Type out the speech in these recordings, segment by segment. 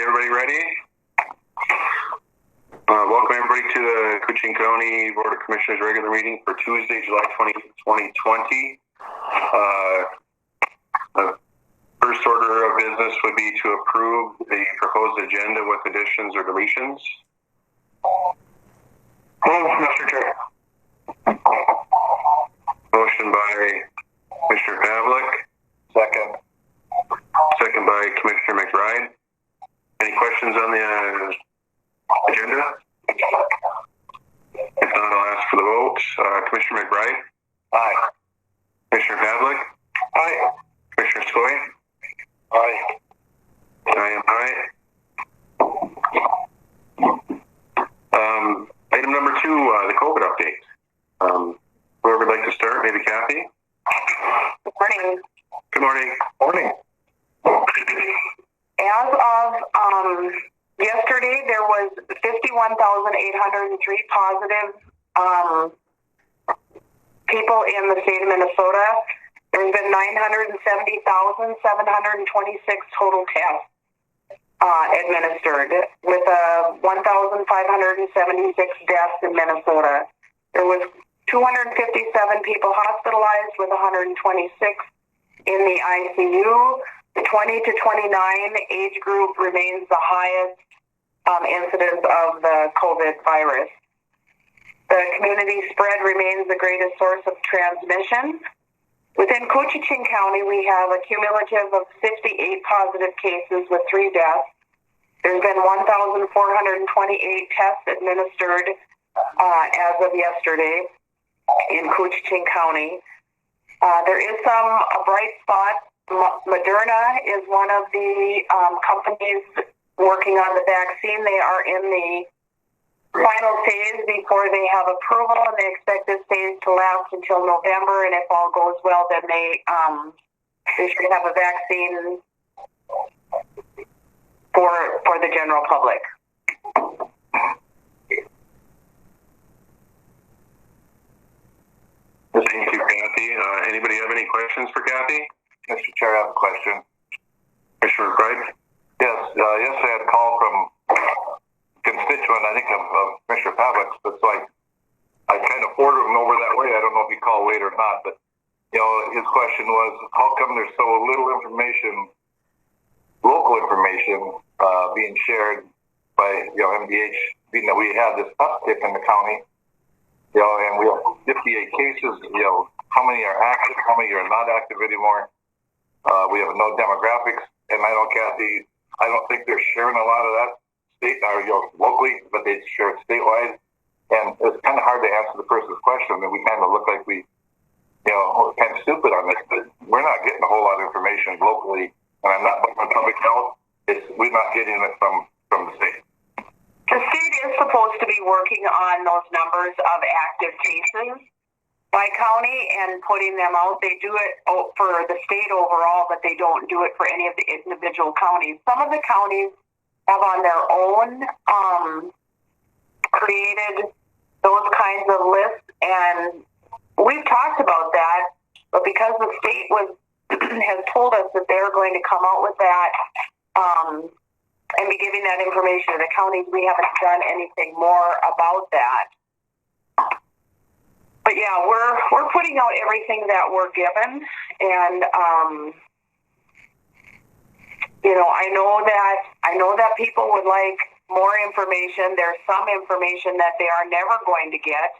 everybody ready? Welcome everybody to the Koochiching County Board of Commissioners regular meeting for Tuesday, July 20, 2020. The first order of business would be to approve the proposed agenda with additions or deletions. Move, Mr. Chair. Motion by Commissioner Pavlik. Second. Second by Commissioner McBride. Any questions on the agenda? If not, I'll ask for the vote. Commissioner McBride? Aye. Commissioner Pavlik? Aye. Commissioner Skoye? Aye. I am aye. Item number 2, the COVID update. Whoever would like to start, maybe Kathy? Good morning. Good morning. Morning. As of yesterday, there was 51,803 positive people in the state of Minnesota. There's been 970,726 total tests administered, with 1,576 deaths in Minnesota. There was 257 people hospitalized, with 126 in the ICU. The 20 to 29 age group remains the highest incidence of the COVID virus. The community spread remains the greatest source of transmission. Within Koochiching County, we have a cumulative of 58 positive cases with 3 deaths. There's been 1,428 tests administered as of yesterday in Koochiching County. There is a bright spot. Moderna is one of the companies working on the vaccine. They are in the final phase before they have approval, and they expect this phase to last until November. And if all goes well, then they should have a vaccine for the general public. Thank you, Kathy. Anybody have any questions for Kathy? Mr. Chair, I have a question. Commissioner McBride? Yes, yesterday I had a call from a constituent, I think of Commissioner Pavlik, but so I kind of forwarded him over that way. I don't know if he called late or not, but his question was, how come there's so little information, local information, being shared by MDH, being that we have this uptick in the county, and we have 58 cases, how many are active, how many are not active anymore. We have no demographics, and I know, Kathy, I don't think they're sharing a lot of that state or locally, but they share it statewide. And it's kind of hard to answer the person's question. And we kind of look like we, kind of stupid on this, but we're not getting a whole lot of information locally. And I'm not on public health. We're not getting it from the state. The state is supposed to be working on those numbers of active cases by county and putting them out. They do it for the state overall, but they don't do it for any of the individual counties. Some of the counties have on their own created those kinds of lists, and we've talked about that, but because the state has told us that they're going to come out with that and be giving that information to the counties, we haven't done anything more about that. But yeah, we're putting out everything that we're given, and I know that people would like more information. There's some information that they are never going to get,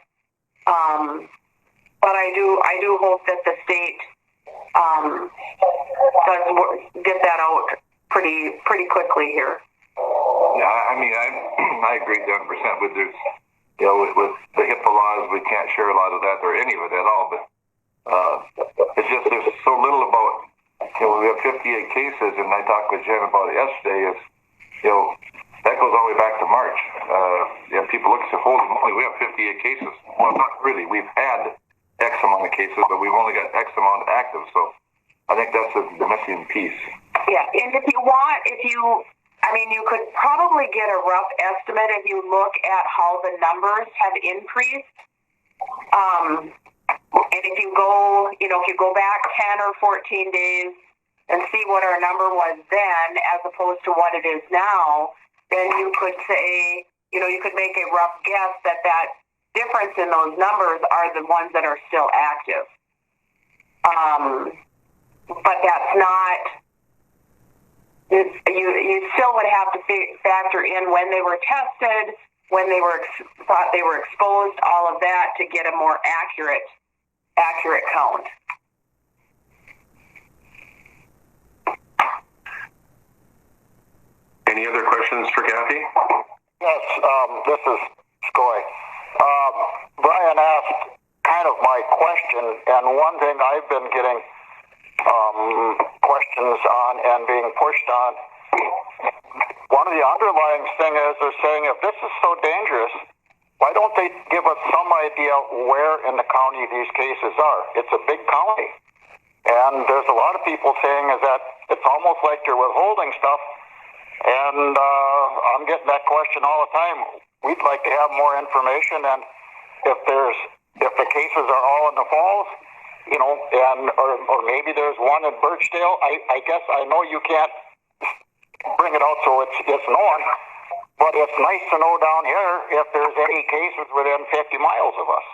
but I do hope that the state does get that out pretty quickly here. Yeah, I mean, I agree 100% with this. With the HIPAA laws, we can't share a lot of that or any of it at all. But it's just there's so little about. We have 58 cases, and I talked with Jen about it yesterday. That goes all the way back to March. People look and say, "Holy moly, we have 58 cases." Well, not really. We've had X amount of cases, but we've only got X amount active. So I think that's the missing piece. Yeah, and you could probably get a rough estimate if you look at how the numbers have increased. And if you go back 10 or 14 days, and see what our number was then as opposed to what it is now, then you could say, you could make a rough guess that difference in those numbers are the ones that are still active. But that's not, you still would have to factor in when they were tested, when they were thought they were exposed, all of that to get a more accurate count. Any other questions for Kathy? Yes, this is Skoy. Brian asked kind of my question, and one thing I've been getting questions on and being pushed on, one of the underlying thing is they're saying, if this is so dangerous, why don't they give us some idea where in the county these cases are? It's a big county. And there's a lot of people saying is that it's almost like they're withholding stuff. And I'm getting that question all the time. We'd like to have more information, and if the cases are all in the falls, or maybe there's one in Birchdale. I guess I know you can't bring it out so it's known, but it's nice to know down here if there's any cases within 50 miles of us.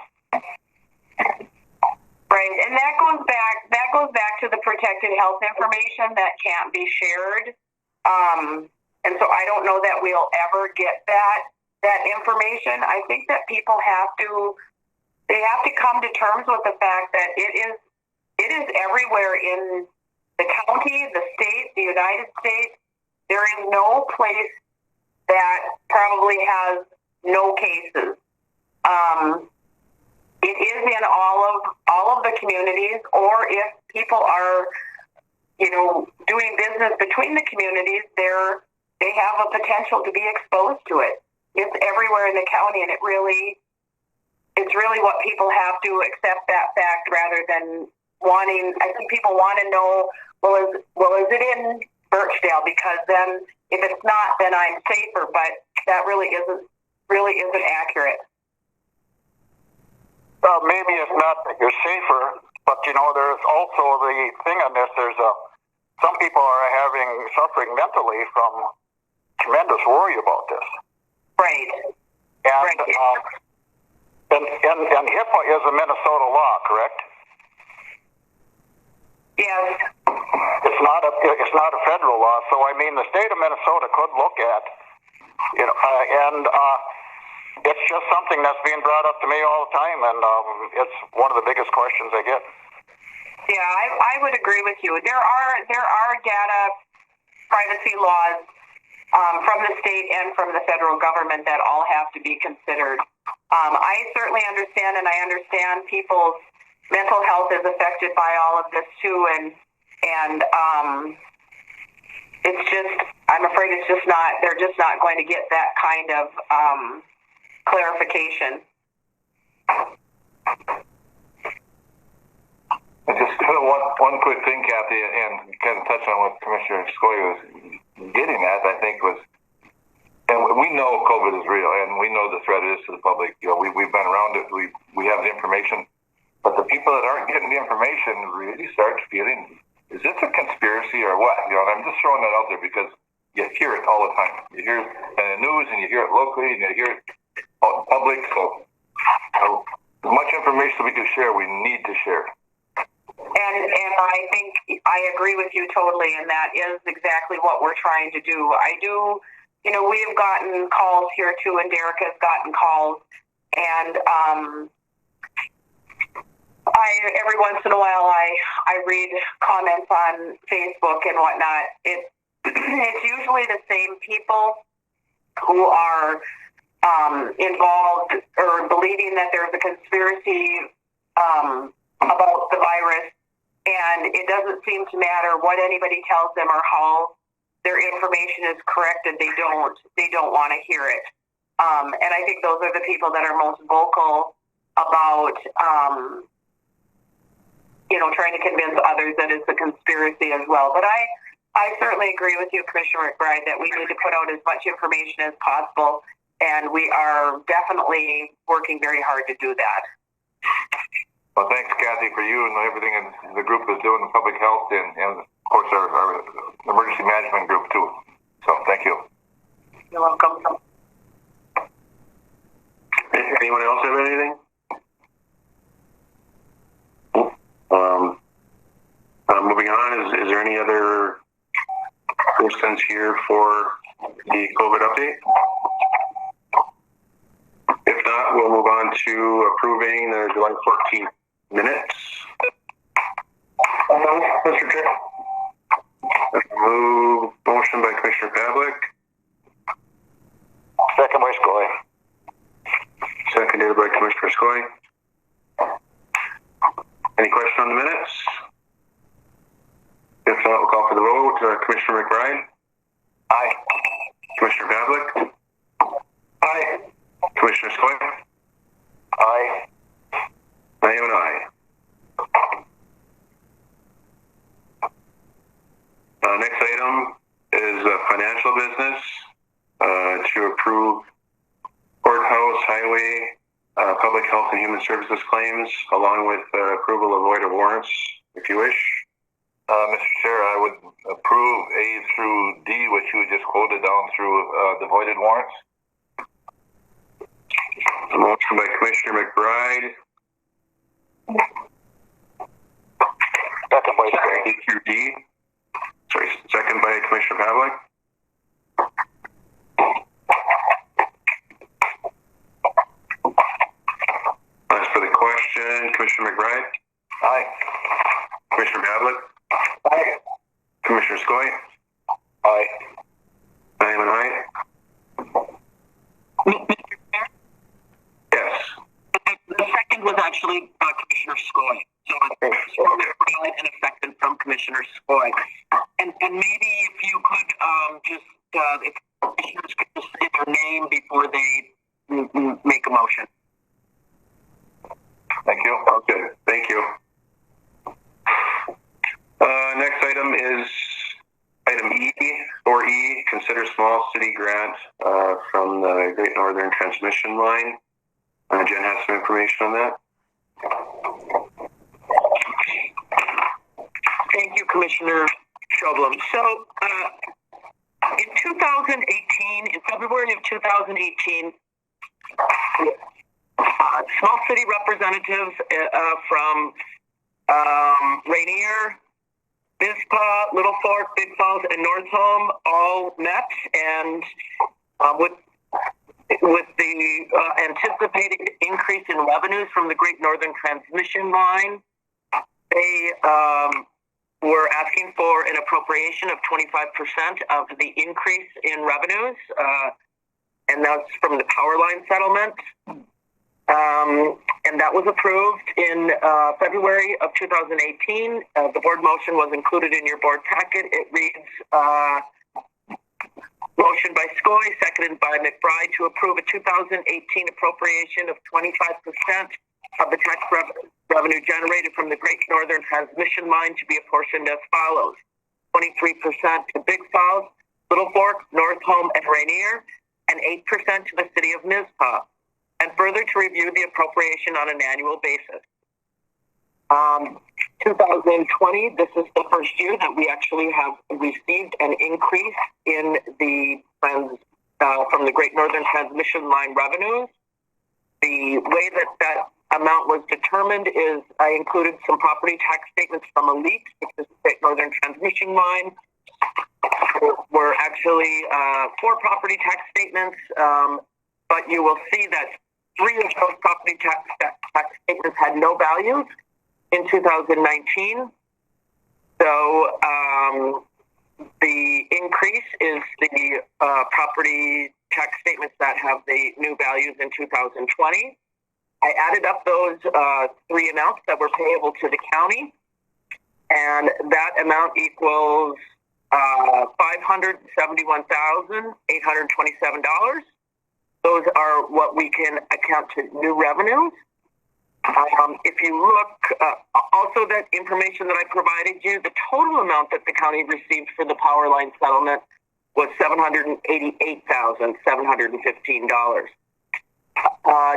Right, and that goes back to the protected health information that can't be shared. And so I don't know that we'll ever get that information. I think that people have to come to terms with the fact that it is everywhere in the county, the state, the United States. There is no place that probably has no cases. It is in all of the communities, or if people are, doing business between the communities, they have a potential to be exposed to it. It's everywhere in the county, and it's really what people have to accept that fact rather than wanting. I think people want to know, is it in Birchdale? Because then, if it's not, then I'm safer. But that really isn't accurate. Well, maybe it's not that you're safer, but there's also the thing on this. There's some people are suffering mentally from tremendous worry about this. Right. And right. And HIPAA is a Minnesota law, correct? Yes. It's not a federal law, so I mean the state of Minnesota could look at, it's just something that's being brought up to me all the time, and it's one of the biggest questions I get. Yeah, I would agree with you. There are data privacy laws from the state and from the federal government that all have to be considered. I certainly understand, and I understand people's mental health is affected by all of this too, and it's just, I'm afraid it's just not, they're just not going to get that kind of clarification. Just one quick thing, Kathy, and kind of touch on what Commissioner Skoy was getting at, I think was, and we know COVID is real, and we know the threat it is to the public. We've been around it. We have the information, but the people that aren't getting the information really start feeling, is this a conspiracy or what? And I'm just throwing that out there because you hear it all the time. You hear it in the news, and you hear it locally, and you hear it out in public. So as much information we can share, we need to share. And I think I agree with you totally, and that is exactly what we're trying to do. We have gotten calls here too, and Derek has gotten calls, and every once in a while I read comments on Facebook and whatnot. It's usually the same people who are involved or believing that there's a conspiracy about the virus, and it doesn't seem to matter what anybody tells them or how their information is corrected. They don't want to hear it, and I think those are the people that are most vocal about trying to convince others that it's a conspiracy as well. But I certainly agree with you, Commissioner McBride, that we need to put out as much information as possible, and we are definitely working very hard to do that. Well, thanks, Kathy, for you and everything the group is doing in public health, and course, our emergency management group too. So thank you. You're welcome. Anyone else have anything? Moving on, is there any other persons here for the COVID update? If not, we'll move on to approving the July 14th minutes. Mr. Chair. Motion by Commissioner Pavlik. Second by Scully. Seconded by Commissioner Skoye. Any question on the minutes? If not, we'll call for the vote. Commissioner McBride? Aye. Commissioner Pavlik? Aye. Commissioner Skoye? Aye. I am an aye. Next item is financial business to approve courthouse, highway, public health and human services claims, along with approval of voided warrants, if you wish. Mr. Chair, I would approve A through D, which you just quoted down through the voided warrants. A motion by Commissioner McBride. Second by Scully. A through D. Sorry, second by Commissioner Pavlik. As for the question, Commissioner McBride? Aye. Commissioner Pavlik? Aye. Commissioner Skoye? Aye. I am an aye. Yes. The second was actually Commissioner Skoye. So it's valid and effective from Commissioner Skoye. And maybe if you could if commissioners could just say their name before they make a motion. Thank you. Okay, thank you. Next item is item E, or E, consider small city grant from the Great Northern Transmission Line. Jen has some information on that. Thank you, Commissioner Schoblum. So, in 2018, in February of 2018, small city representatives from Rainier, Mizpah, Little Fork, Big Falls, and North Home all met, and with the anticipated increase in revenues from the Great Northern Transmission Line, they were asking for an appropriation of 25% of the increase in revenues, and that's from the power line settlement. And that was approved in February of 2018. The board motion was included in your board packet. It reads, motion by Skoye, seconded by McBride, to approve a 2018 appropriation of 25% of the tax revenue generated from the Great Northern Transmission Line to be apportioned as follows: 23% to Big Falls, Little Fork, North Home, and Rainier, and 8% to the city of Mizpah, and further to review the appropriation on an annual basis. 2020, this is the first year that we actually have received an increase in the from the Great Northern Transmission Line revenues. The way that amount was determined is I included some property tax statements from Elite, which is the Great Northern Transmission Line. Were actually 4 property tax statements, but you will see that 3 of those property tax statements had no values in 2019. So the increase is the property tax statements that have the new values in 2020. I added up those 3 amounts that were payable to the county, and that amount equals $571,827. Those are what we can account to new revenues. If you look, also that information that I provided you, the total amount that the county received for the power line settlement was $788,715.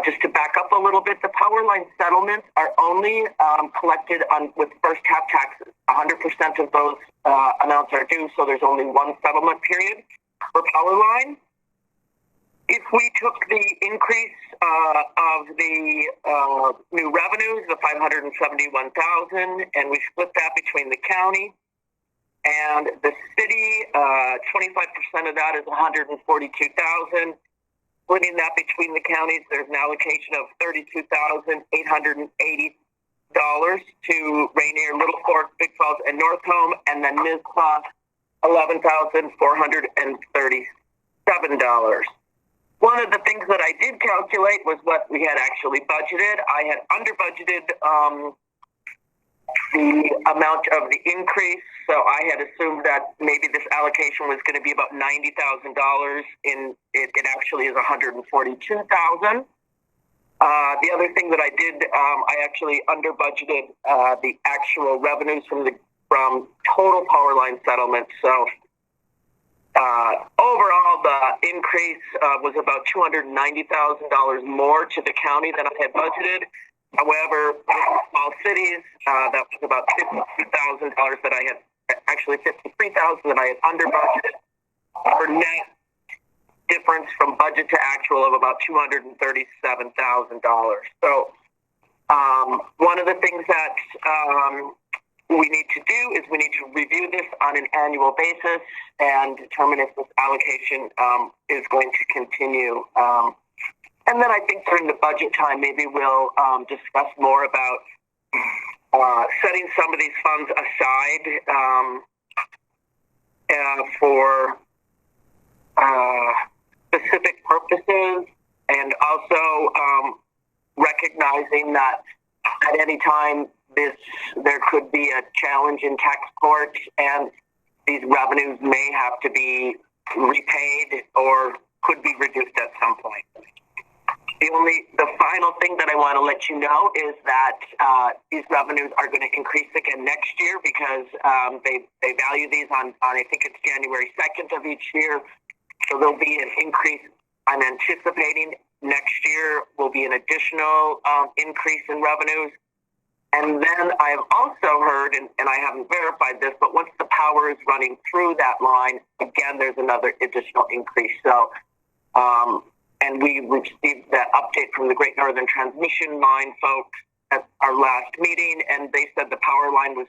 Just to back up a little bit, the power line settlements are only collected with first half taxes. 100% of those amounts are due, so there's only one settlement period for power line. If we took the increase of the new revenues, the $571,000, and we split that between the county and the city, 25% of that is $142,000. Splitting that between the counties, there's an allocation of $32,880 to Rainier, Little Fork, Big Falls, and North Home, and then Mizpah, $11,437. One of the things that I did calculate was what we had actually budgeted. I had under budgeted the amount of the increase, so I had assumed that maybe this allocation was going to be about $90,000. It actually is $142,000. The other thing that I did, I actually under budgeted the actual revenues from total power line settlements. So overall, the increase was about $290,000 more to the county than I had budgeted. However, small cities, that was about $52,000 that I had, actually $53,000 that I had under budgeted, for net difference from budget to actual of about $237,000. So one of the things that we need to do is we need to review this on an annual basis and determine if this allocation is going to continue. And then I think during the budget time, maybe we'll discuss more about setting some of these funds aside for specific purposes, and also recognizing that at any time there could be a challenge in tax court, and these revenues may have to be repaid or could be reduced at some point. The final thing that I want to let you know is that these revenues are going to increase again next year because they value these on I think it's January 2nd of each year. So there'll be an increase. I'm anticipating next year will be an additional increase in revenues. And then I've also heard, and I haven't verified this, but once the power is running through that line, again, there's another additional increase. So, and we received that update from the Great Northern Transmission Line folks at our last meeting, and they said the power line was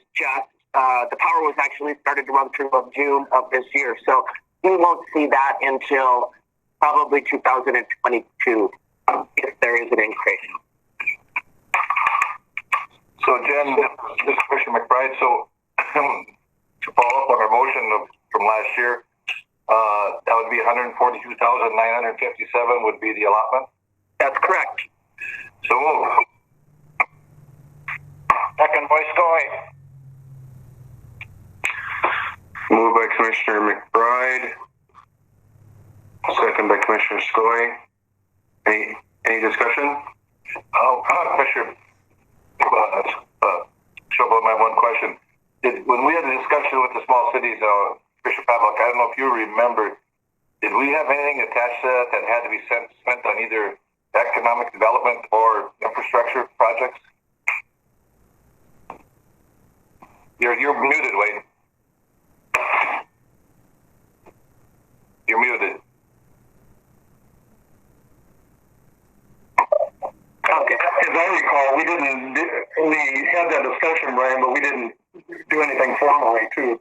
the power was actually started to run through of June of this year. So we won't see that until probably 2022 if there is an increase. So Jen, this is Commissioner McBride. So to follow up on our motion from last year, that would be 142,957 would be the allotment? That's correct. So move. Second by Scoy. Moved by Commissioner McBride. Second by Commissioner Scoy. Any discussion? Commissioner, Showboat, my one question. When we had a discussion with the small cities, Bishop Pavlik, I don't know if you remember, did we have anything attached to that had to be spent on either economic development or infrastructure projects? You're muted, Wade. You're muted. Okay. As I recall, we had that discussion, Brian, but we didn't do anything formally to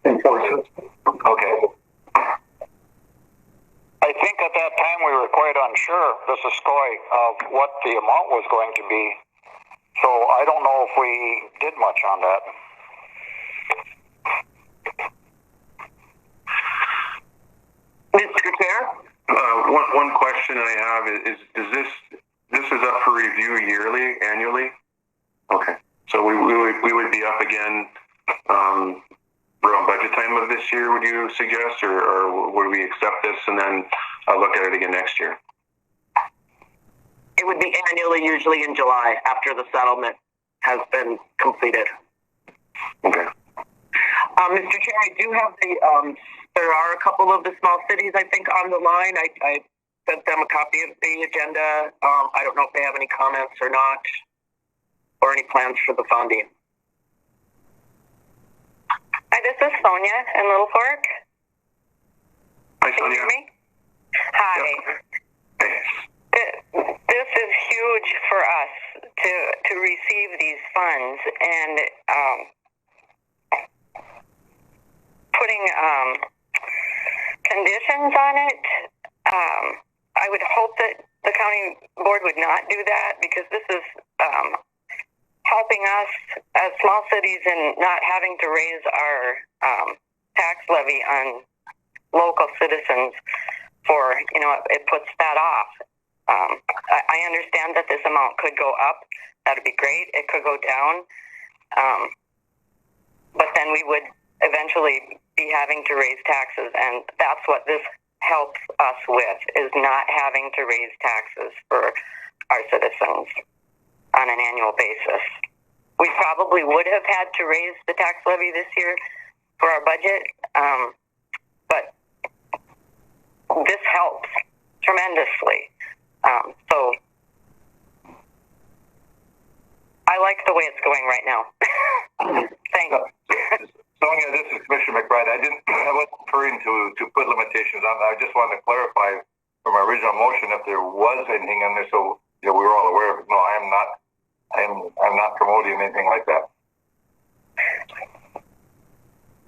enforce it. Okay. I think at that time we were quite unsure, this is Scoy, of what the amount was going to be. So I don't know if we did much on that. Mr. Chair? One question I have is this is up for review annually? Okay. So we would be up again around budget time of this year, would you suggest, or would we accept this and then look at it again next year? It would be annually, usually in July, after the settlement has been completed. Okay. Mr. Chair, I do have there are a couple of the small cities, I think, on the line. I sent them a copy of the agenda. I don't know if they have any comments or not, or any plans for the funding. Hi, this is Sonia in Little Fork. Hi, Can you Sonia. hear me? Hi. This is huge for us to receive these funds, and putting conditions on it. I would hope that the county board would not do that, because this is helping us as small cities in not having to raise our tax levy on local citizens for, it puts that off. I understand that this amount could go up. That would be great. It could go down. But then we would eventually be having to raise taxes, and that's what this helps us with, is not having to raise taxes for our citizens on an annual basis. We probably would have had to raise the tax levy this year for our budget, but this helps tremendously. So I like the way it's going right now. Thanks. Sonia, this is Commissioner McBride. I wasn't referring to put limitations on. I just wanted to clarify from my original motion if there was anything in there, so we were all aware of it. No, I am not. I'm not promoting anything like that.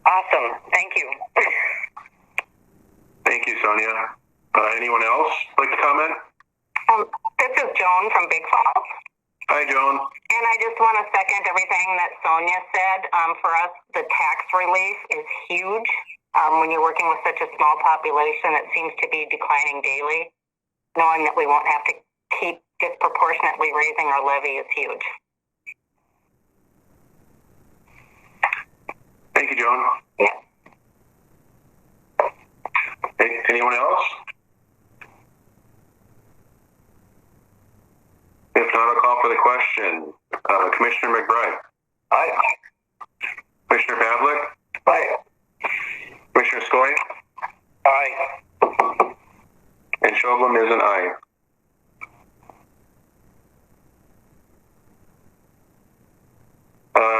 Awesome. Thank you. Thank you, Sonia. Anyone else like to comment? This is Joan from Big Falls. Hi, Joan. And I just want to second everything that Sonia said. For us, the tax relief is huge. When you're working with such a small population that seems to be declining daily, knowing that we won't have to keep disproportionately raising our levy is huge. Thank you, Joan. Yeah. Anyone else? If not, I'll call for the question. Commissioner McBride. Aye. Commissioner Pavlik. Aye. Commissioner Skoye. Aye. And Shovlin is an aye.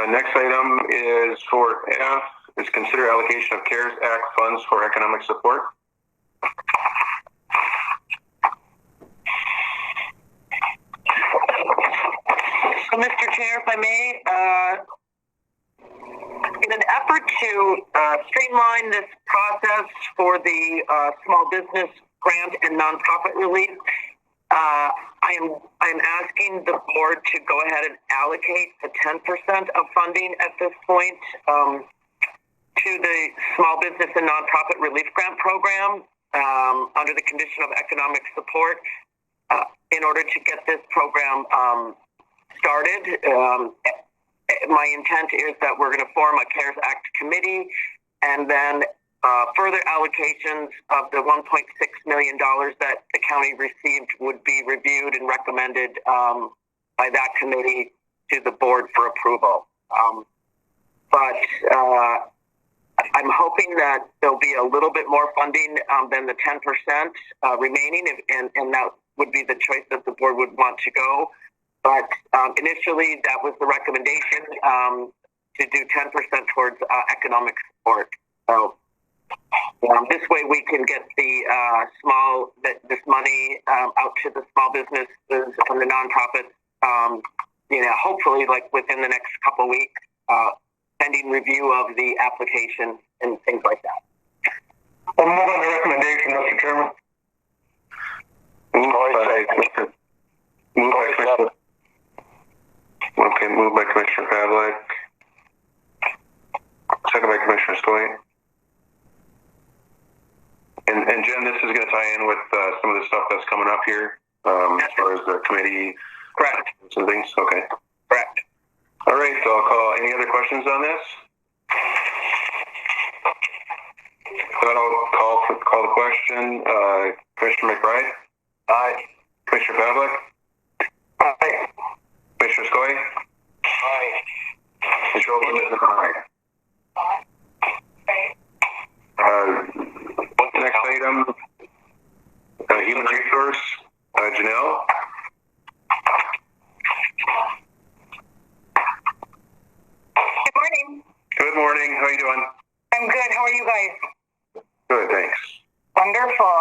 Next item is for F, is consider allocation of CARES Act funds for economic support. So, Mr. Chair, if I may, in an effort to streamline this process for the small business grant and nonprofit relief, I'm asking the board to go ahead and allocate the 10% of funding at this point to the small business and nonprofit relief grant program under the condition of economic support in order to get this program started. My intent is that we're going to form a CARES Act committee, and then further allocations of the $1.6 million that the county received would be reviewed and recommended by that committee to the board for approval. But I'm hoping that there'll be a little bit more funding than the 10% remaining, and that would be the choice that the board would want to go. But initially, that was the recommendation to do 10% towards economic support. So this way, we can get the this money out to the small businesses and the nonprofits. Hopefully, like within the next couple of weeks, pending review of the application and things like that. I'll move on the recommendation, Mr. Chairman. Moved by Commissioner Pavlik. Second by Commissioner Skoye. And Jen, this is going to tie in with some of the stuff that's coming up here as far as the committee. Correct. Some things. Okay. Correct. All right. So I'll call. Any other questions on this? Then I'll call the question. Commissioner McBride. Aye. Commissioner Pavlik. Aye. Commissioner Skoye. Aye. And Shovlin is an aye. What's the next item? Human resources. Good, thanks. Wonderful.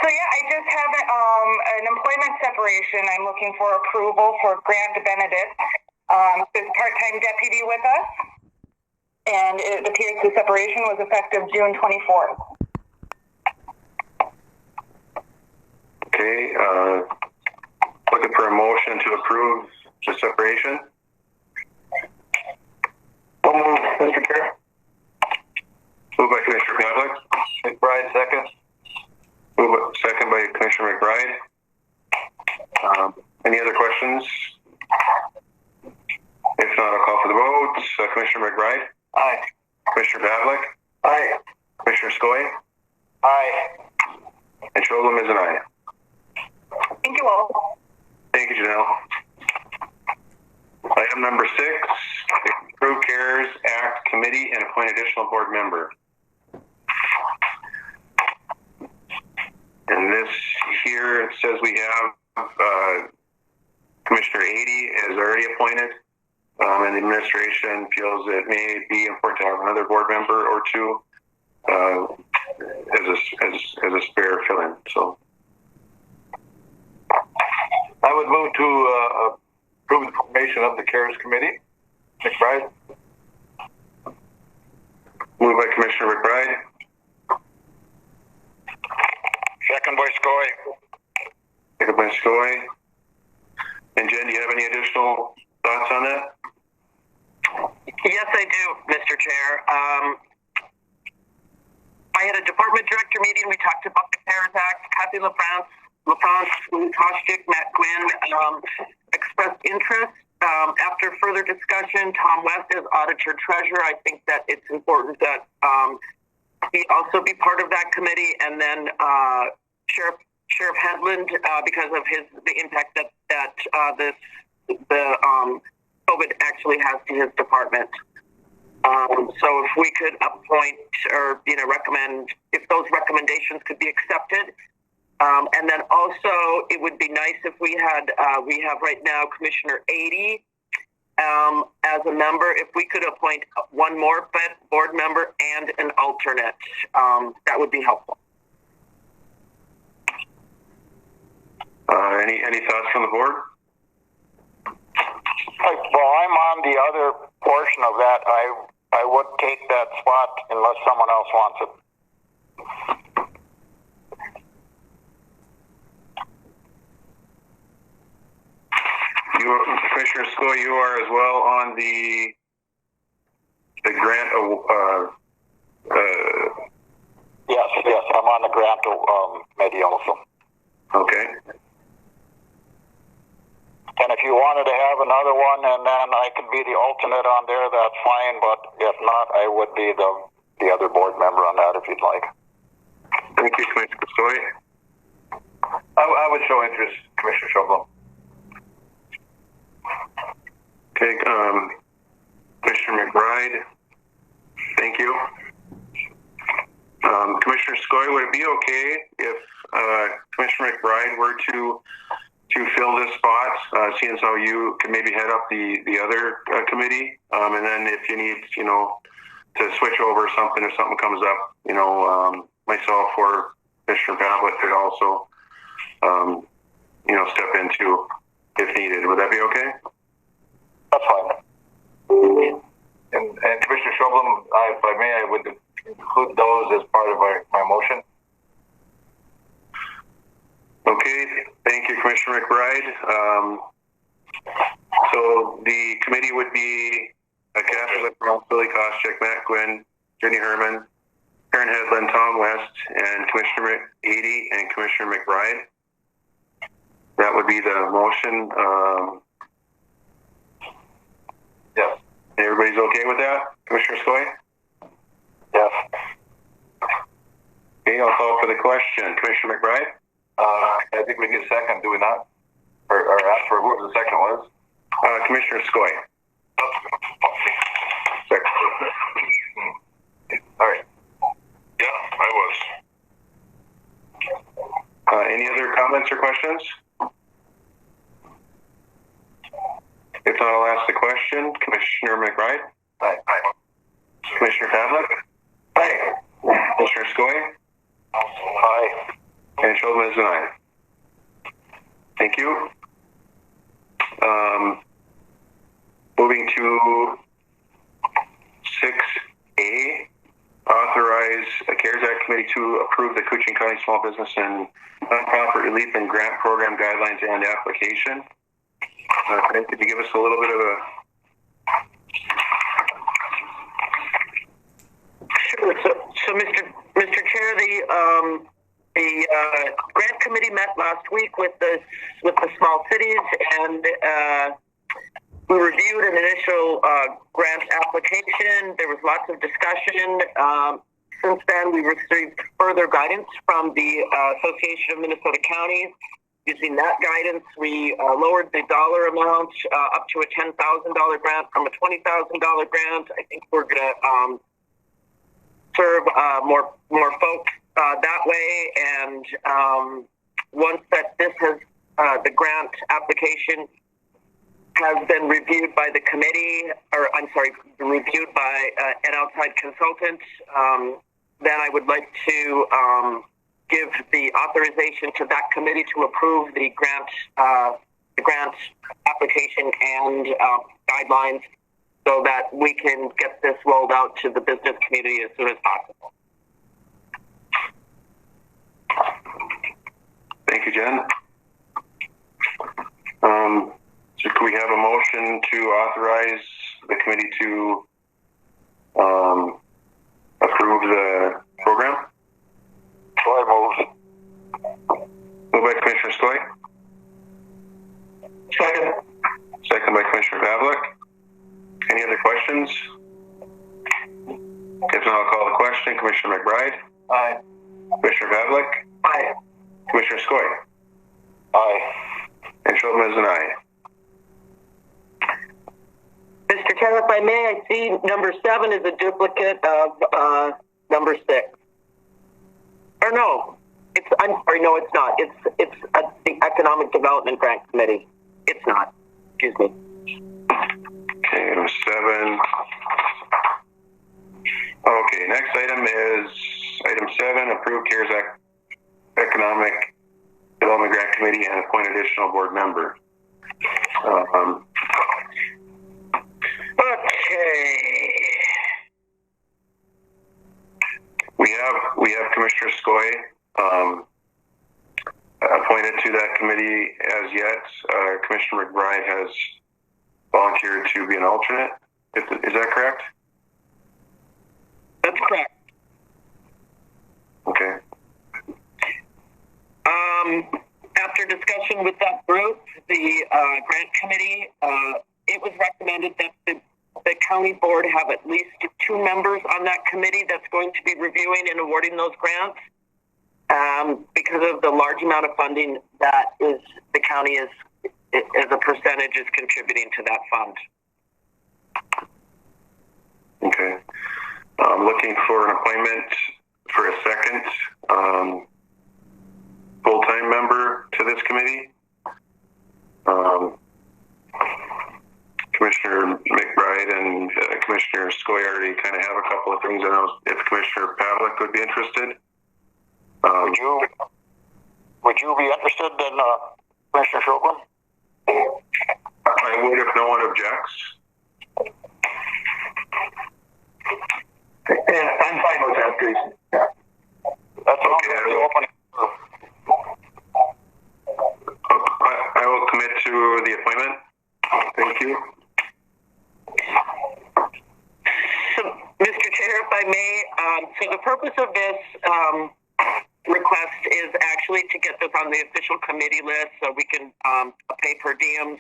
So yeah, I just have an employment separation. I'm looking for approval for Grant Benedict, who's a part-time deputy with us. And it appears the separation was effective June 24th. Okay, looking for a motion to approve the separation. So moved, Mr. Chair. Moved by Commissioner Pavlik. McBride, second. Second by Commissioner McBride. Any other questions? If not, I'll call for the vote. Commissioner McBride? Aye. Commissioner Pavlik? Aye. Commissioner Skoye? Aye. And Sholem is an aye. Thank you all. Thank you, Janelle. Item number 6, approve CARES Act Committee and appoint additional board member. And this here, it says we have Commissioner Adie is already appointed, and the administration feels it may be important to have another board member or two as a spare fill-in. So I would move to approve the formation of the CARES Committee. McBride? moved by Commissioner McBride. Second by Skoye. Second by Skoye. And Jen, do you have any additional thoughts on that? Yes, I do, Mr. Chair. I had a department director meeting. We talked about the CARES Act. Kathy LaFrance, Koochiching, Matt Gwynn expressed interest. After further discussion, Tom West as auditor treasurer, I think that it's important that he also be part of that committee, and then Sheriff Headland because of the impact that COVID actually has to his department. So if we could appoint or recommend, if those recommendations could be accepted. And then also, it would be nice if we have right now Commissioner Adie as a member. If we could appoint one more board member and an alternate, that would be helpful. Any thoughts from the board? Well, I'm on the other portion of that. I would take that spot unless someone else wants it. Commissioner Skoye, you are as well on the grant. Yes, I'm on the grant committee also. Okay. And if you wanted to have another one, and then I could be the alternate on there, that's fine. But if not, I would be the other board member on that if you'd like. Thank you, Commissioner Skoye. I would show interest, Commissioner Shovlin. Okay, Commissioner McBride, thank you. Commissioner Skoye, would it be okay if Commissioner McBride were to fill this spot, seeing as how you can maybe head up the other committee, and then if you need, to switch over something if something comes up, myself or Commissioner Pavlik could also, step into if needed. Would that be okay? That's fine. And Commissioner Shovlin, if I may, I would include those as part of my motion. Okay, thank you, Commissioner McBride. So the committee would be Catherine LaFrance, Billy Koochiching, Matt Gwynn, Jenny Herman, Karen Headland, Tom West, and Commissioner Adie and Commissioner McBride. That would be the motion. Yes. Everybody's okay with that? Commissioner Skoye? Yes. Okay, I'll call for the question. Commissioner McBride? I think we get a second, do we not? Or ask for who the second was? Commissioner Skoye. Second. All right. Yeah, I was. Any other comments or questions? If not, I'll ask the question. Commissioner McBride? Aye. Commissioner Pavlik? Aye. Commissioner Skoye? And Schulman is an aye. Thank you. Moving to 6A, authorize a CARES Act Committee to approve the Koochiching County Small Business and Nonprofit Relief and Grant Program Guidelines and Application. Could you give us a little bit of a... Sure. So Mr. Chair, the grant committee met last week with the small cities, and we reviewed an initial grant application. There was lots of discussion. Since then, we received further guidance from the Association of Minnesota Counties. Using that guidance, we lowered the dollar amount up to a $10,000 grant from a $20,000 grant. I think we're going to serve more folks that way. And once that this has the grant application has been reviewed by the committee, or I'm sorry, reviewed by an outside consultant, then I would like to give the authorization to that committee to approve the grant application and guidelines, so that we can get this rolled out to the business community as soon as possible. Thank you, Jen. So can we have a motion to authorize the committee to approve the program? Troy moves. Moved by Commissioner Skoye. Second. Second by Commissioner Pavlik. Any other questions? If not, I'll call the question. Commissioner McBride? Aye. Commissioner Pavlik? Aye. Commissioner Skoye? Aye. And Schulman is an aye. Mr. Chair, if I may, I see number 7 is a duplicate of number 6. Or no, I'm sorry, no, it's not. It's the Economic Development Grant Committee. It's not. Excuse me. Okay, item 7. Okay, next item is item 7, approve CARES Act Economic Development Grant Committee and appoint additional board member. Okay. We have Commissioner Skoye appointed to that committee as yet. Commissioner McBride has volunteered to be an alternate. Is that correct? That's correct. Okay. After discussion with that group, the grant committee, it was recommended that the county board have at least 2 members on that committee that's going to be reviewing and awarding those grants, because of the large amount of funding that is the county is as a percentage is contributing to that fund. Okay. I'm looking for an appointment for a second full-time member to this committee. Commissioner McBride and Commissioner Skoye already kind of have a couple of things. I know if Commissioner Pavlik would be interested. Would you be interested in Commissioner Schulman? I would if no one objects. Yeah, I'm fine with that, Jason. Yeah. That's Okay, the opening. I will commit to the appointment. Thank you. So, Mr. Chair, if I may, so the purpose of this request is actually to get this on the official committee list so we can pay per diems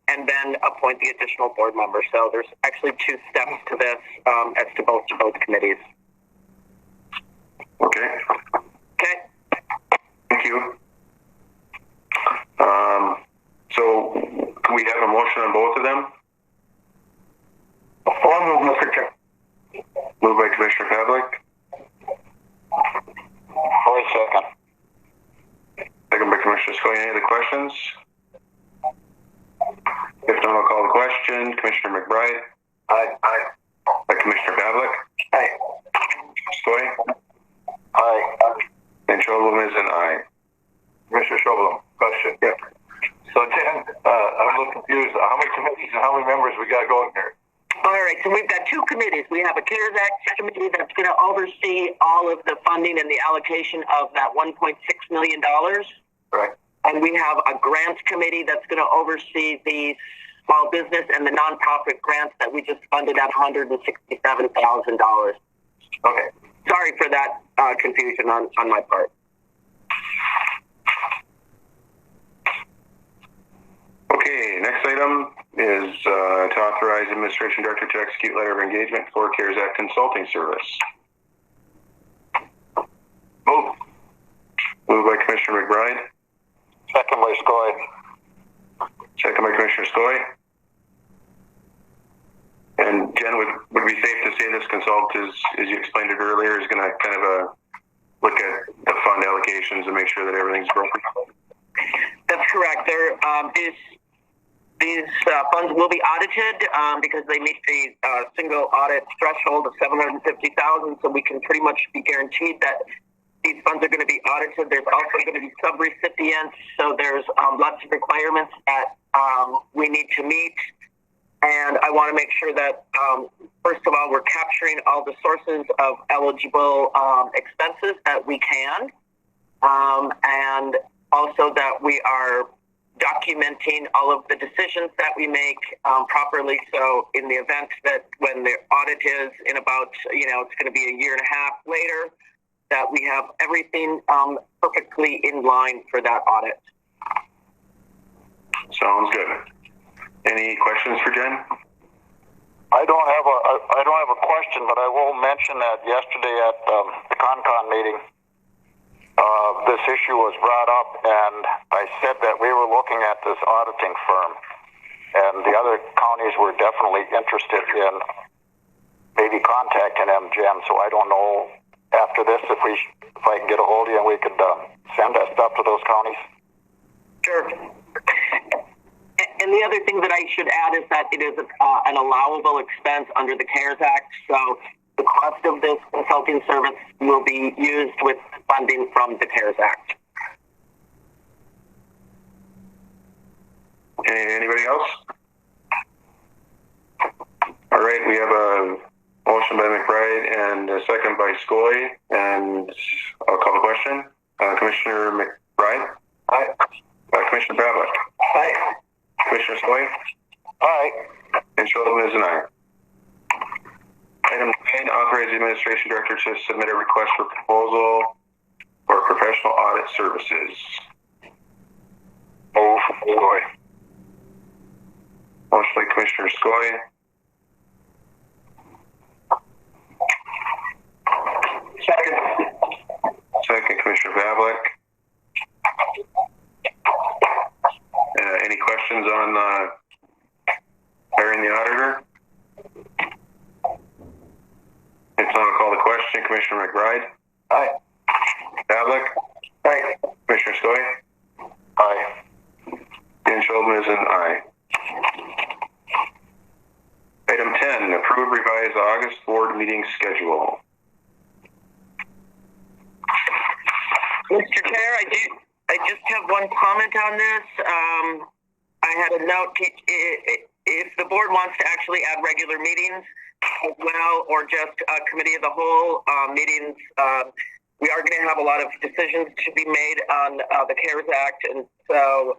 and then appoint the additional board members. So there's actually 2 steps to this as to both committees. Okay. Okay. Thank you. So can we have a motion on both of them? I'll move, Mr. Chair. Moved by Commissioner Pavlik. Second. Second by Commissioner Skoye. Any other questions? If not, I'll call the question. Commissioner McBride? Aye. Aye. By Commissioner Pavlik? Aye. Skoye? Aye. And Schulman is an aye. So we've got two committees. We have a CARES Act committee that's going to oversee all of the funding and the allocation of that $1.6 million. Right. And we have a grants committee that's going to oversee the small business and the nonprofit grants that we just funded at $167,000. Okay. Sorry for that confusion on my part. Okay, next item is to authorize Administration Director to execute letter of engagement for CARES Act consulting service. Move. Moved by Commissioner McBride. Second by Skoye. Second by Commissioner Skoye. And Jen, would be safe to say this consultant, as you explained it earlier, is going to kind of look at the fund allocations and make sure that everything's broken? That's correct. These funds will be audited because they meet the single audit threshold of $750,000. So we can pretty much be guaranteed that these funds are going to be audited. There's also going to be sub-recipients. So there's lots of requirements that we need to meet. And I want to make sure that, first of all, we're capturing all the sources of eligible expenses that we can. And also that we are documenting all of the decisions that we make properly. So in the event that when the audit is in about, it's going to be a year and a half later, that we have everything perfectly in line for that audit. Sounds good. Any questions for Jen? I don't have a question, but I will mention that yesterday at the Concon meeting, this issue was brought up, and I said that we were looking at this auditing firm, and the other counties were definitely interested in maybe contacting them, Jen. So I don't know after this if I can get a hold of you and we could send that stuff to those counties. Sure. And the other thing that I should add is that it is an allowable expense under the CARES Act. So the cost of this consulting service will be used with funding from the CARES Act. Anybody else? All right, we have a motion by McBride and a second by Skoye, and I'll call the question. Commissioner McBride? Aye. Commissioner Pavlik? Aye. Commissioner Skoye? Aye. And Schulman is an aye. Item 9, authorize the Administration Director to submit a request for proposal for professional audit services. Move. Skoye. Motion by Commissioner Skoye. Second, Commissioner Pavlik. Any questions on hiring the auditor? If not, I'll call the question. Commissioner McBride? Aye. Pavlik? Aye. Commissioner Skoye? Aye. Dan Schulman is an aye. Item 10, approve revised August board meeting schedule. Mr. Chair, I just have one comment on this. I had a note, if the board wants to actually add regular meetings as well, or just committee of the whole meetings, we are going to have a lot of decisions to be made on the CARES Act. And so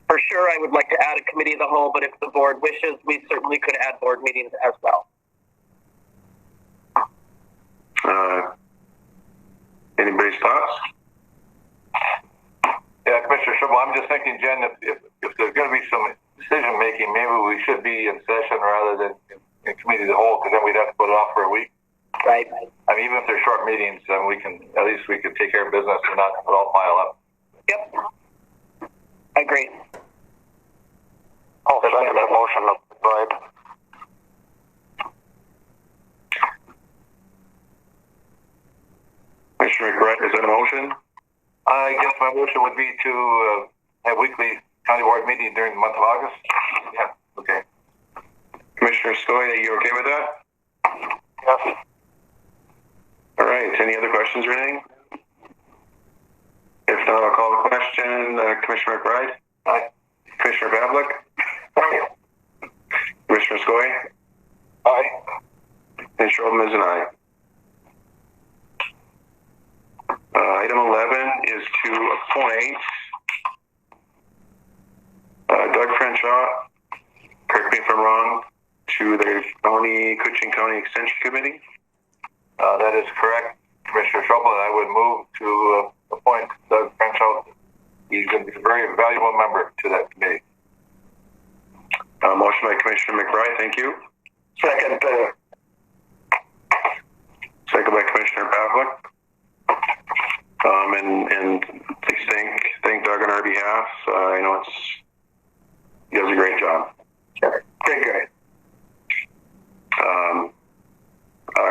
for sure, I would like to add a committee of the whole, but if the board wishes, we certainly could add board meetings as well. Anybody's thoughts? Yeah, Commissioner Schulman, I'm just thinking, Jen, if there's going to be some decision making, maybe we should be in session rather than in committee of the whole, because then we'd have to put it off for a week. Right. I mean, even if they're short meetings, we can take care of business and not all pile up. Yep. I agree. I'll second the motion of McBride. Commissioner McBride, is that a motion? I guess my motion would be to have weekly county board meeting during the month of August. Yeah, okay. Commissioner Skoye, are you okay with that? Yes. All right, any other questions or anything? If not, I'll call the question. Commissioner McBride? Aye. Commissioner Pavlik? Aye. Commissioner Skoye? Aye. And Schroeder is an aye. Item 11 is to appoint Doug Crenshaw, correct me if I'm wrong, to the Koochiching County Extension Committee. That is correct, Commissioner Schroeder, and I would move to appoint Doug Crenshaw. He's going to be a very valuable member to that committee. Motion by Commissioner McBride, thank you. Second, Second by Commissioner Pavlik. And please thank Doug on our behalf. I know he does a great job. great guy.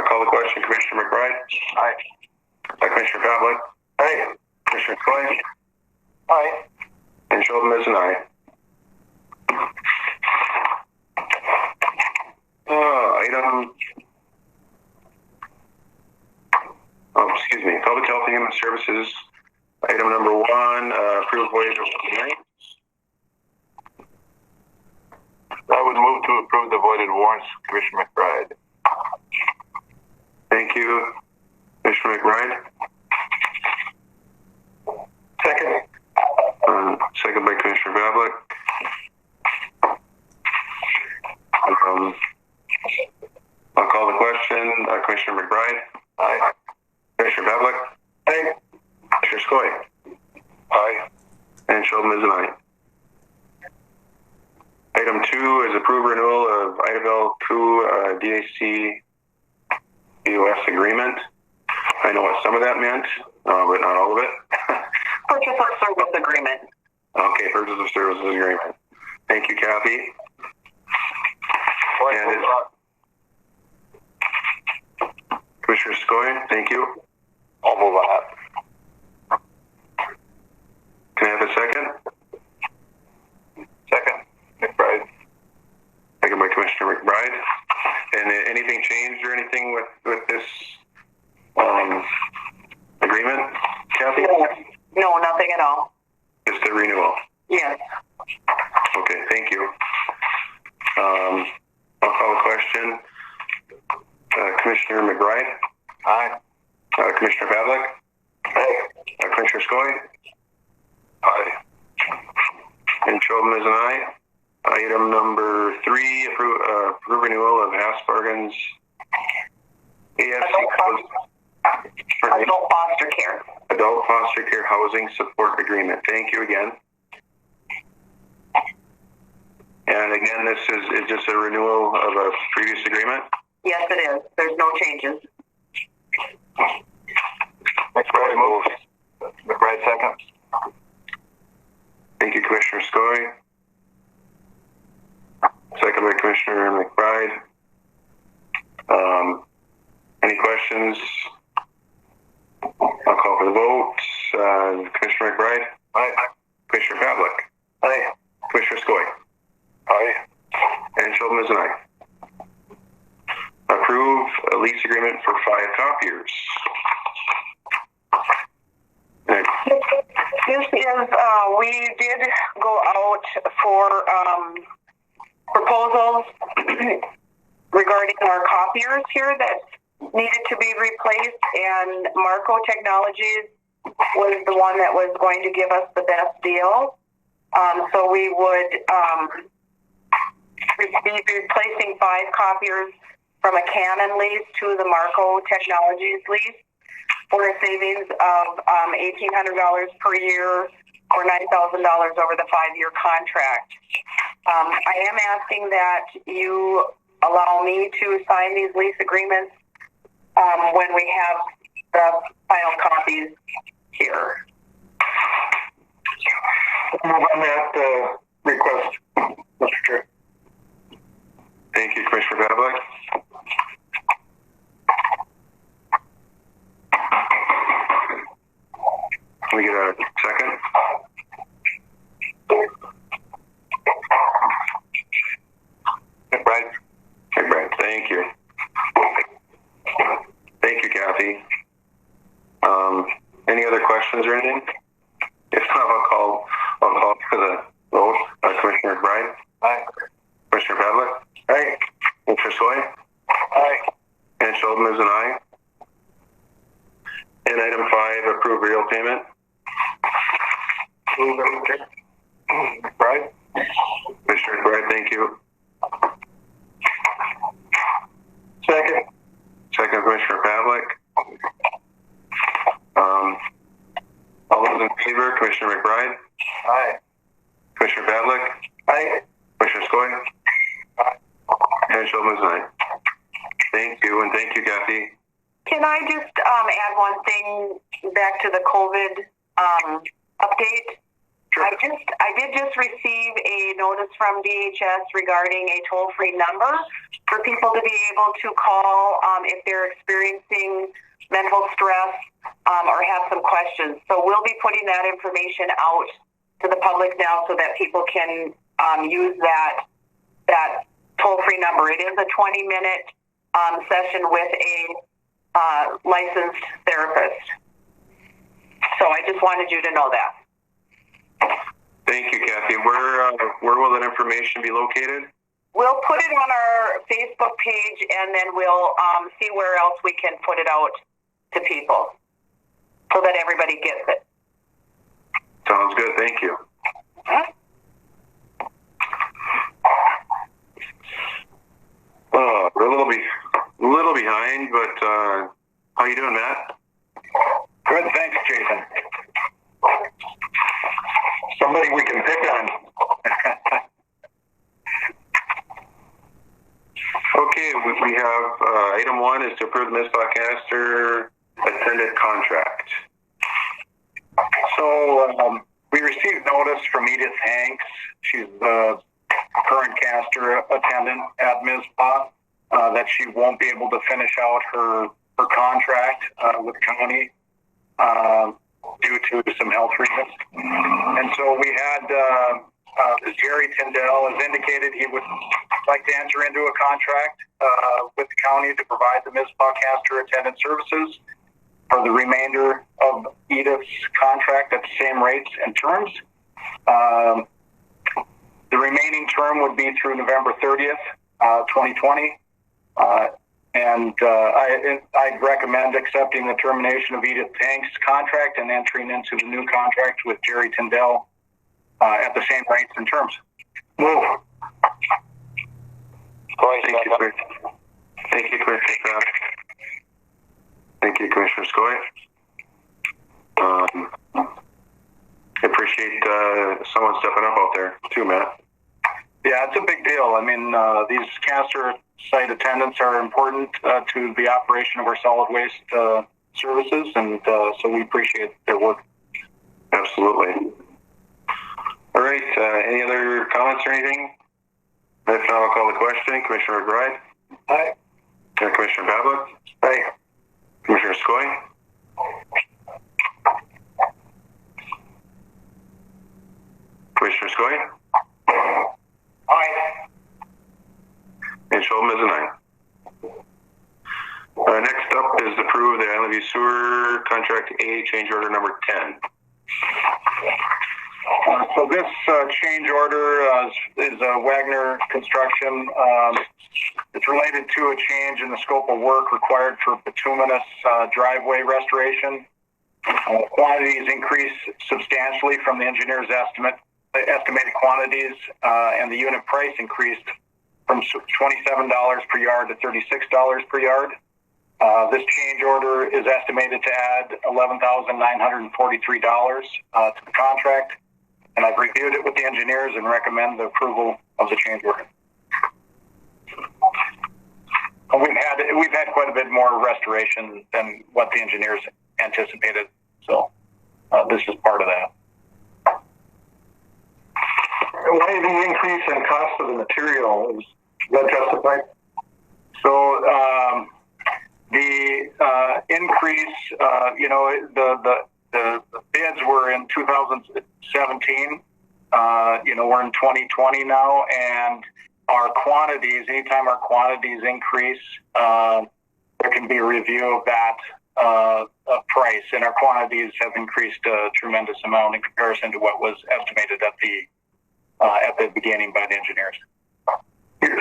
Call the question, Commissioner McBride. Aye. Commissioner Pavlik. Aye. Commissioner Skoye. Aye. And Schroeder is an aye. Public Health and Human Services. Item number 1, approved voyage of warrants. I would move to approve the voided warrants, Commissioner McBride. Thank you, Commissioner McBride. Second. Second by Commissioner Pavlik. I'll call the question. Commissioner McBride. Aye. Commissioner Pavlik. Aye. Commissioner Skoye. Aye. And Schroeder is an aye. Item 2 is approve renewal of Idabel Koo DAC EOS agreement. I know what some of that meant, but not all of it. Purchase of service agreement. Okay, purchase of services agreement. Thank you, Kathy. And Commissioner Skoye, thank you. I'll move on that. Can I have a second? Second, McBride. Second by Commissioner McBride. And anything changed or anything with this agreement, Kathy? No, nothing at all. Just a renewal. Yes. Okay, thank you. I'll call the question. Commissioner McBride. Aye. Commissioner Pavlik. Aye. Commissioner Skoye. Aye. And Schroeder is an aye. Item number 3, approve renewal of Hasbargen's Adult foster care. Adult Foster Care Housing Support Agreement. Thank you again. And again, this is just a renewal of a previous agreement? Yes, it is. There's no changes. McBride moves. McBride second. Thank you, Commissioner Skoye. Second by Commissioner McBride. Any questions? I'll call for the vote. Commissioner McBride? Aye. Commissioner Pavlik? Aye. Commissioner Skoye? Aye. And Schroeder is an aye. Approve a lease agreement for 5 copiers. This is, we did go out for proposals regarding our copiers here that needed to be replaced, and Marco Technologies was the one that was going to give us the best deal. So we would be replacing 5 copiers from a Canon lease to the Marco Technologies lease for a savings of $1,800 per year or $9,000 over the 5-year contract. I am asking that you allow me to sign these lease agreements when we have the final copies here. Move on that request, Mr. Chair. Thank you, Commissioner Pavlik. Can we get a second? McBride. McBride, thank you. Thank you, Kathy. Any other questions or anything? If not, I'll call for the vote. Commissioner McBride. Aye. Commissioner Pavlik. Aye. Commissioner Skoye? Aye. And Sheldon is an aye. And item 5, approve real payment. Move it. McBride? Commissioner McBride, thank you. Second. Second, Commissioner Pavlik. All those in favor, Commissioner McBride? Aye. Commissioner Pavlik? Aye. Commissioner Skoye? And Sheldon is an aye. Thank you, and thank you, Kathy. Can I just add one thing back to the COVID update? Sure. I did just receive a notice from DHS regarding a toll-free number for people to be able to call if they're experiencing mental stress or have some questions. So we'll be putting that information out to the public now so that people can use that toll-free number. It is a 20-minute session with a licensed therapist. So I just wanted you to know that. Thank you, Kathy. Where will that information be located? We'll put it on our Facebook page, and then we'll see where else we can put it out to people so that everybody gets it. Sounds good. Thank you. We're a little behind, but how you doing, Matt? Good, thanks, Jason. Somebody we can pick on. Okay, we have item 1 is to approve the Ms. Podcaster attendant contract. So we received notice from Edith Hanks. She's the current caster attendant at MISPA that she won't be able to finish out her contract with the county due to some health reasons. And so we had Jerry Tyndall has indicated he would like to enter into a contract with the county to provide the MISPA caster attendant services for the remainder of Edith's contract at the same rates and terms. The remaining term would be through November 30th, 2020. And I'd recommend accepting the termination of Edith Hanks' contract and entering into the new contract with Jerry Tyndall at the same rates and terms. Move. Thank you, Commissioner Scott. Thank you, Commissioner Skoye. I appreciate someone stepping up out there too, Matt. Yeah, it's a big deal. I mean, these caster site attendants are important to the operation of our solid waste services, and so we appreciate their work. Absolutely. All right, any other comments or anything? If not, I'll call the question. Commissioner McBride? Aye. Commissioner Pavlik? Aye. Commissioner Skoye? Commissioner Skoye? Aye. And Sheldon is an aye. Next up is to approve the Island View Sewer Contract A change order number 10. So this change order is Wagner Construction. It's related to a change in the scope of work required for bituminous driveway restoration. Quantities increased substantially from the engineer's estimated quantities, and the unit price increased from $27 per yard to $36 per yard. This change order is estimated to add $11,943 to the contract, and I've reviewed it with the engineers and recommend the approval of the change order. We've had quite a bit more restoration than what the engineers anticipated, so this is part of that. Why the increase in cost of the material? Is that justified? So the increase, the bids were in 2017. We're in 2020 now, and our quantities, anytime our quantities increase, there can be a review of that price, and our quantities have increased a tremendous amount in comparison to what was estimated at the beginning by the engineers.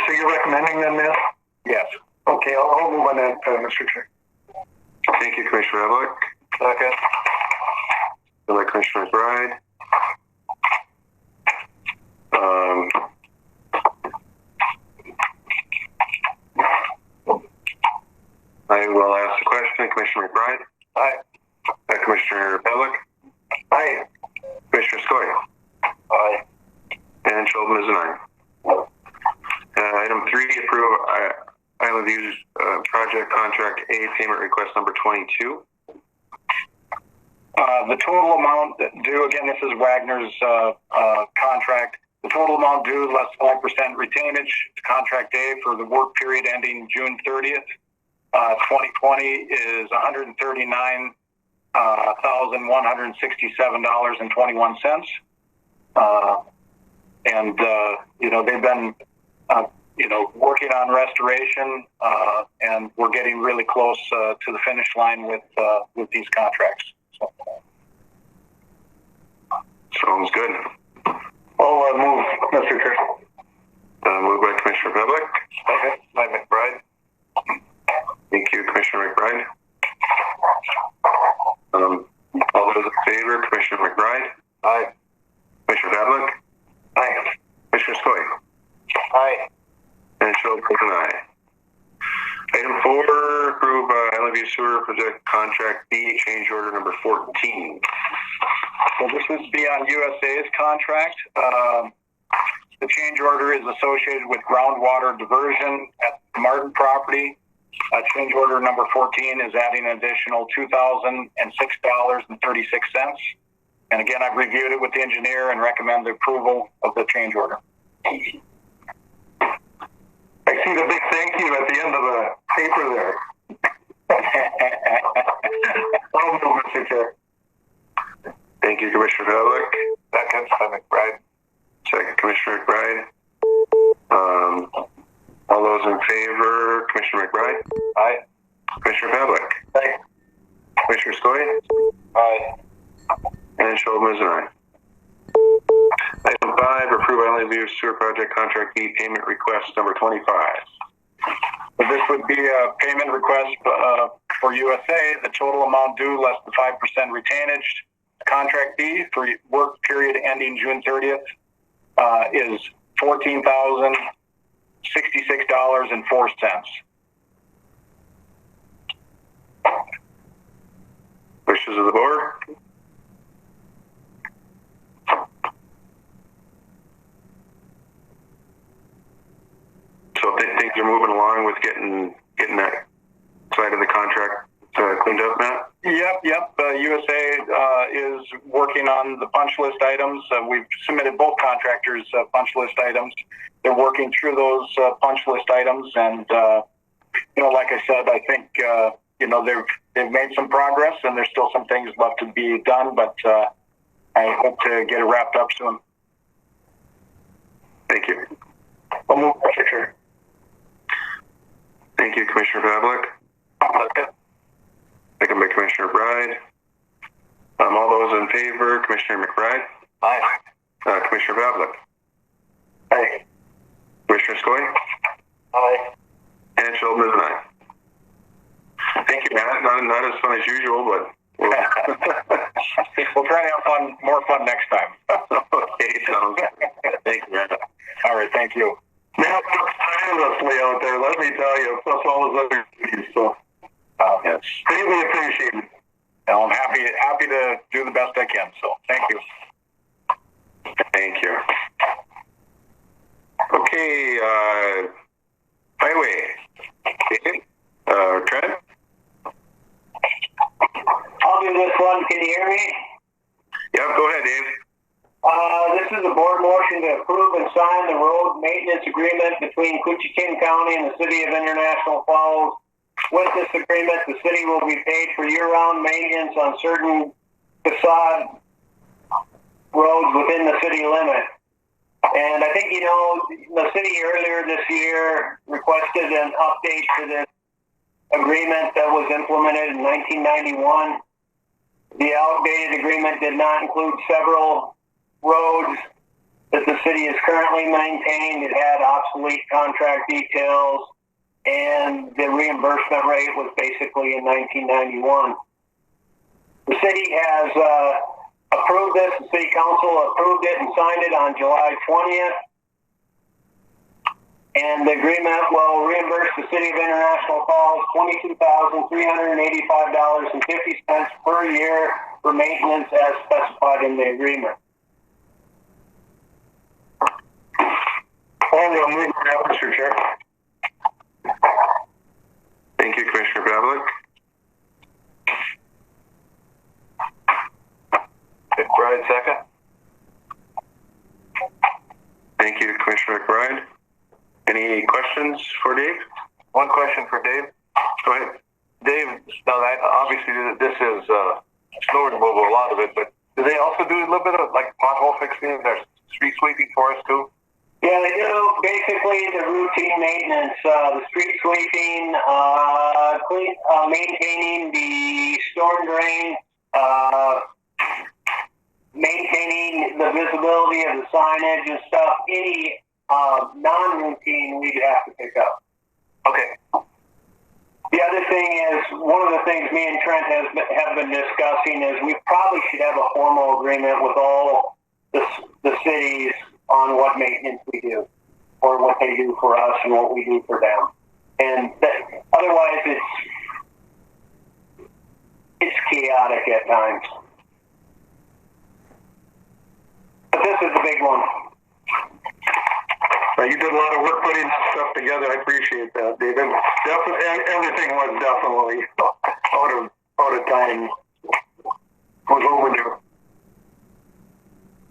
so you're recommending them, Miss? Yes. Okay, I'll move on that, Mr. Chair. Thank you, Commissioner Evelyn. Second. By Commissioner McBride. I will ask the question. Commissioner McBride. Aye. Commissioner Pavlik. Aye. Commissioner Skoye. Aye. And Sheldon is an aye. Item 3, approve Island Views project contract A payment request number 22. The total amount due, again, this is Wagner's contract. The total amount due less 5% retainage, contract A for the work period ending June 30th, 2020 is $139,167.21. They've been, working on restoration, and we're getting really close to the finish line with these contracts. So. Sounds good. I'll move, Mr. Chair. Moved by Commissioner Pavlik. Okay. Aye, McBride. Thank you, Commissioner McBride. All those in favor, Commissioner McBride. Aye. Commissioner Pavlik. Aye. Commissioner Skoye. Aye. And Sheldon is an aye. Item 4, approve Island View Sewer Project Contract B, change order number 14. So this is Beyond USA's contract. The change order is associated with groundwater diversion at the Martin property. Change order number 14 is adding an additional $2,006.36. And again, I've reviewed it with the engineer and recommend the approval of the change order. I see the big thank you at the end of the paper there. I'll move, Mr. Chair. Thank you, Commissioner Pavlik. Second. By McBride. Second, Commissioner McBride. All those in favor, Commissioner McBride. Aye. Commissioner Pavlik. Aye. Commissioner Skoye. Aye. And Sheldon is an aye. Item 5, approve Island View Sewer Project Contract B payment request number 25. This would be a payment request for USA. The total amount due less than 5% retainage. Contract B for work period ending June 30th is $14,066.04. Wishes of the board? So things are moving along with getting that side of the contract cleaned up, Matt? Yep. USA is working on the punch list items. We've submitted both contractors punch list items. They're working through those punch list items, and like I said, I think they've made some progress, and there's still some things left to be done, but I hope to get it wrapped up soon. Thank you. I'll move, Mr. Chair. Thank you, Commissioner Pavlik. Second by Commissioner McBride. All those in favor, Commissioner McBride. Aye. Commissioner Pavlik. Aye. Commissioner Skoye. Aye. And Sheldon is an aye. Thank you, Matt. Not as fun as usual, but we'll try to have more fun next time. Okay, sounds good. Thank you, Matt. All right, thank you. Matt works tirelessly out there, let me tell you, plus all his other duties, so Yes. greatly appreciated. And I'm happy to do the best I can, so thank you. Thank you. Okay, highway. Okay. Trent? I'll do this one. Can you hear me? Yep, go ahead, Dave. This is a board motion to approve and sign the road maintenance agreement between Koochiching County and the City of International Falls. With this agreement, the city will be paid for year-round maintenance on certain facade roads within the city limit. And I think, the city earlier this year requested an update to this agreement that was implemented in 1991. The outdated agreement did not include several roads that the city is currently maintained. It had obsolete contract details, and the reimbursement rate was basically in 1991. The city has approved this. The city council approved it and signed it on July 20th. And the agreement will reimburse the city of International Falls $22,385.50 per year for maintenance as specified in the agreement. I'll move that, Mr. Chair. Thank you, Commissioner Pavlik. McBride, second. Thank you, Commissioner McBride. Any questions for Dave? One question for Dave. Go ahead. Dave, now that obviously this is snow removal, a lot of it, but do they also do a little bit of like pothole fixing? There's street sweeping for us too? Yeah, they do basically the routine maintenance, the street sweeping, maintaining the storm drain, maintaining the visibility of the signage and stuff. Any non-routine we'd have to pick up. Okay. The other thing is, one of the things me and Trent have been discussing is we probably should have a formal agreement with all the cities on what maintenance we do, or what they do for us and what we do for them. And otherwise, it's chaotic at times. But this is the big one. You did a lot of work putting that stuff together. I appreciate that, David. Everything was definitely out of time. Was overdue.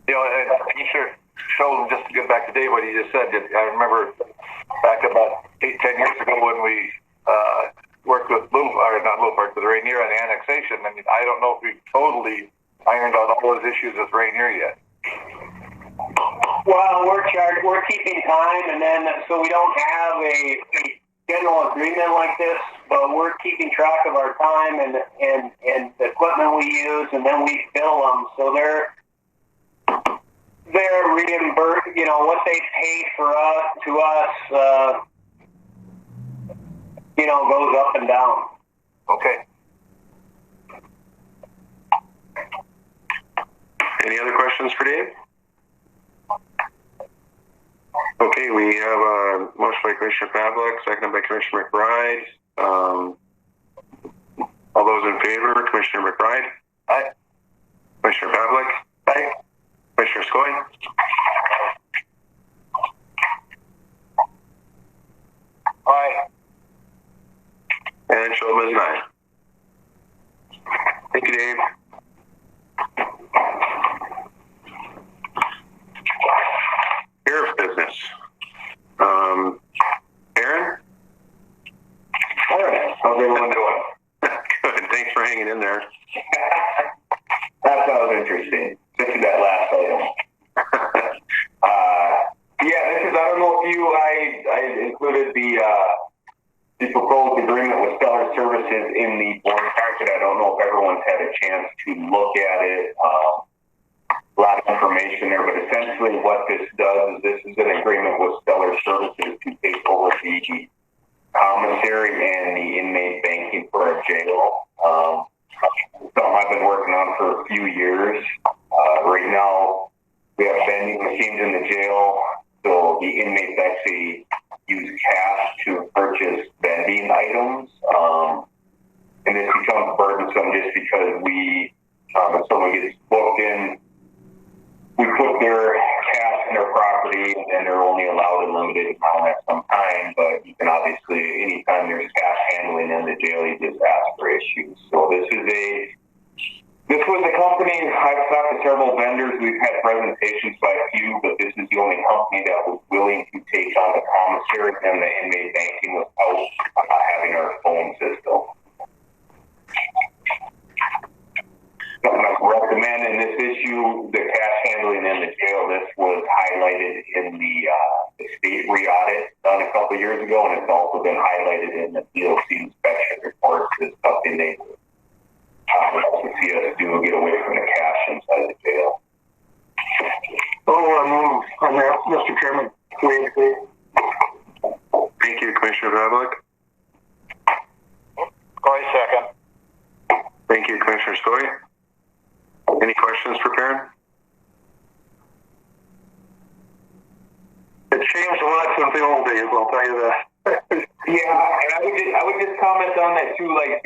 You know, and you sure showed, just to get back to Dave, what he just said. I remember back about 8-10 years ago when we worked with the Rainier on the annexation. I mean, I don't know if we've totally ironed out all those issues with Rainier yet. Well, we're keeping time, and then so we don't have a general agreement like this, but we're keeping track of our time and the equipment we use, and then we bill them. So they're reimbursed. You know what they pay to us. Goes up and down. Okay. Any other questions for Dave? Okay, we have a motion by Commissioner Pavlik, seconded by Commissioner McBride. All those in favor, Commissioner McBride? Aye. Commissioner Pavlik? Aye. Commissioner Skoye? Aye. And Shulman is an aye. Thank you, Dave. Sheriff's business. Aaron? All right. How's everyone doing? Good. Thanks for hanging in there. That sounds interesting. Especially that last item. Yeah, this is, I don't know if I included the proposed agreement with Stellar Services in the board packet. I don't know if everyone's had a chance to look at it. A lot of information there, but essentially what this does is this is an agreement with Stellar Services to take over the commissary and the inmate banking for a jail. Something I've been working on for a few years. Right now, we have vending machines in the jail, so the inmates actually use cash to purchase vending items. And this becomes burdensome just because if someone gets booked in, we put their cash in their property, and they're only allowed a limited amount at some time. But you can obviously, anytime there's cash handling in the jail, you just ask for issues. So this was a company. I've talked to several vendors. We've had presentations by a few, but this is the only company that was willing to take on the commissary and the inmate banking without having our phone system. I recommend in this issue, the cash handling in the jail, this was highlighted in the state re-audit done a couple of years ago, and it's also been highlighted in the DOC inspection reports as something they to see us do, get away from the cash inside the jail. Oh, I move Thank you, Commissioner Pavlik. Skoye, second. Thank you, Commissioner Skoye. Any questions for Perrin? It changed a lot since the old days, I'll tell you that. Yeah, and I would just comment on that too. Like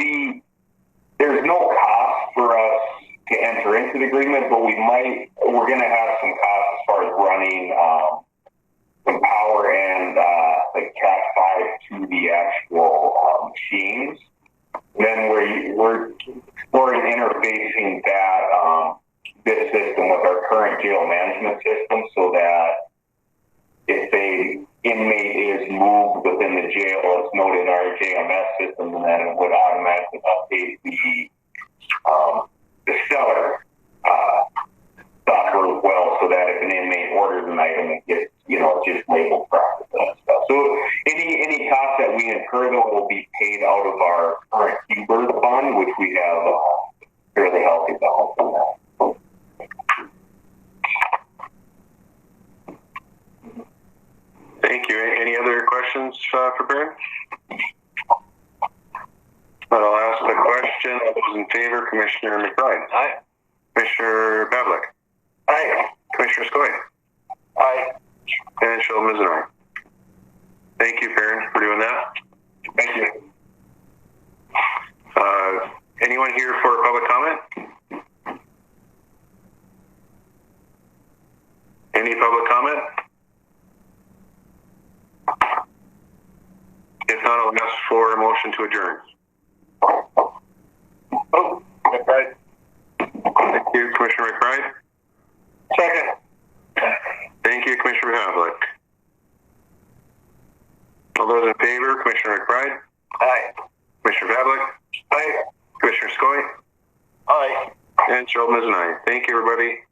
there's no cost for us to enter into the agreement, but we're going to have some costs as far as running some power and like Cat 5 to the actual machines. And then we're exploring interfacing that this system with our current jail management system, so that if a inmate is moved within the jail, it's noted in our JMS system, and then it would automatically update the seller software as well, so that if an inmate orders an item, it gets just labeled properly and stuff. So any costs that we incur though will be paid out of our current Q-Bird fund, which we have fairly healthy balance on that. Thank you. Any other questions for Perrin? I'll ask the question. All those in favor, Commissioner McBride. Aye. Commissioner Pavlik. Aye. Commissioner Skoye. Aye. And Cheryl Mizenoy. Thank you, Perrin, for doing that. Thank you. Anyone here for public comment? Any public comment? If not, I'll ask for a motion to adjourn. Oh, McBride. Thank you, Commissioner McBride. Second. Thank you, Commissioner Pavlik. All those in favor, Commissioner McBride. Aye. Commissioner Pavlik. Aye. Commissioner Skoye. Aye. And Cheryl Mizenoy. Thank you, everybody.